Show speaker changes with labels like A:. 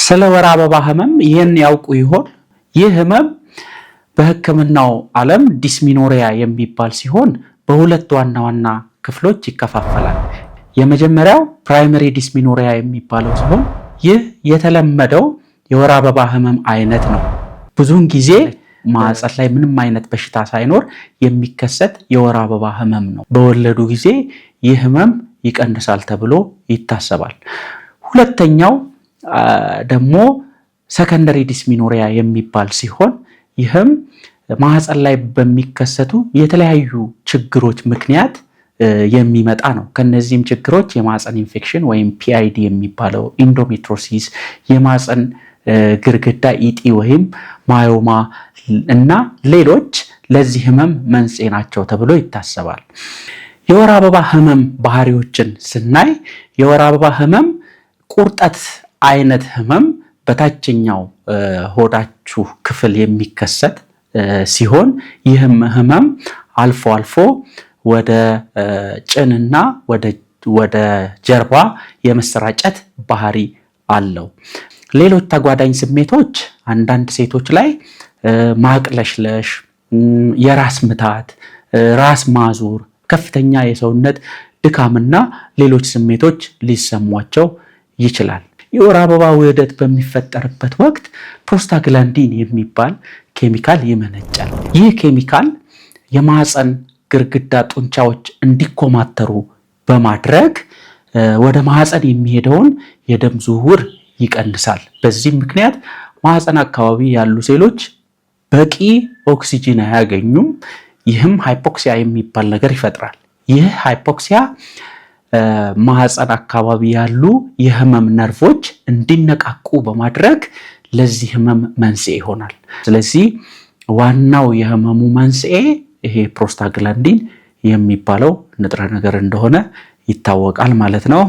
A: ስለ ወር አበባ ህመም ይህን ያውቁ ይሆን? ይህ ህመም በህክምናው ዓለም ዲስሚኖሪያ የሚባል ሲሆን በሁለት ዋና ዋና ክፍሎች ይከፋፈላል። የመጀመሪያው ፕራይመሪ ዲስሚኖሪያ የሚባለው ሲሆን ይህ የተለመደው የወር አበባ ህመም አይነት ነው። ብዙውን ጊዜ ማህፀን ላይ ምንም አይነት በሽታ ሳይኖር የሚከሰት የወር አበባ ህመም ነው። በወለዱ ጊዜ ይህ ህመም ይቀንሳል ተብሎ ይታሰባል። ሁለተኛው ደግሞ ሰከንደሪ ዲስሚኖሪያ የሚባል ሲሆን ይህም ማህፀን ላይ በሚከሰቱ የተለያዩ ችግሮች ምክንያት የሚመጣ ነው። ከነዚህም ችግሮች የማህፀን ኢንፌክሽን ወይም ፒአይዲ የሚባለው፣ ኢንዶሜትሮሲስ፣ የማህፀን ግርግዳ ኢጢ ወይም ማዮማ እና ሌሎች ለዚህ ህመም መንስኤ ናቸው ተብሎ ይታሰባል። የወር አበባ ህመም ባህሪዎችን ስናይ የወር አበባ ህመም ቁርጠት አይነት ህመም በታችኛው ሆዳችሁ ክፍል የሚከሰት ሲሆን ይህም ህመም አልፎ አልፎ ወደ ጭንና ወደ ጀርባ የመሰራጨት ባህሪ አለው። ሌሎች ተጓዳኝ ስሜቶች አንዳንድ ሴቶች ላይ ማቅለሽለሽ፣ የራስ ምታት፣ ራስ ማዞር፣ ከፍተኛ የሰውነት ድካምና ሌሎች ስሜቶች ሊሰሟቸው ይችላል። የወር አበባ ውህደት በሚፈጠርበት ወቅት ፕሮስታግላንዲን የሚባል ኬሚካል ይመነጫል። ይህ ኬሚካል የማህፀን ግርግዳ ጡንቻዎች እንዲኮማተሩ በማድረግ ወደ ማህፀን የሚሄደውን የደም ዝውውር ይቀንሳል። በዚህም ምክንያት ማህፀን አካባቢ ያሉ ሴሎች በቂ ኦክሲጂን አያገኙም። ይህም ሃይፖክሲያ የሚባል ነገር ይፈጥራል። ይህ ሃይፖክሲያ ማህፀን አካባቢ ያሉ የህመም ነርቮች እንዲነቃቁ በማድረግ ለዚህ ህመም መንስኤ ይሆናል። ስለዚህ ዋናው የህመሙ መንስኤ ይሄ ፕሮስታግላንዲን የሚባለው ንጥረ ነገር እንደሆነ ይታወቃል ማለት ነው።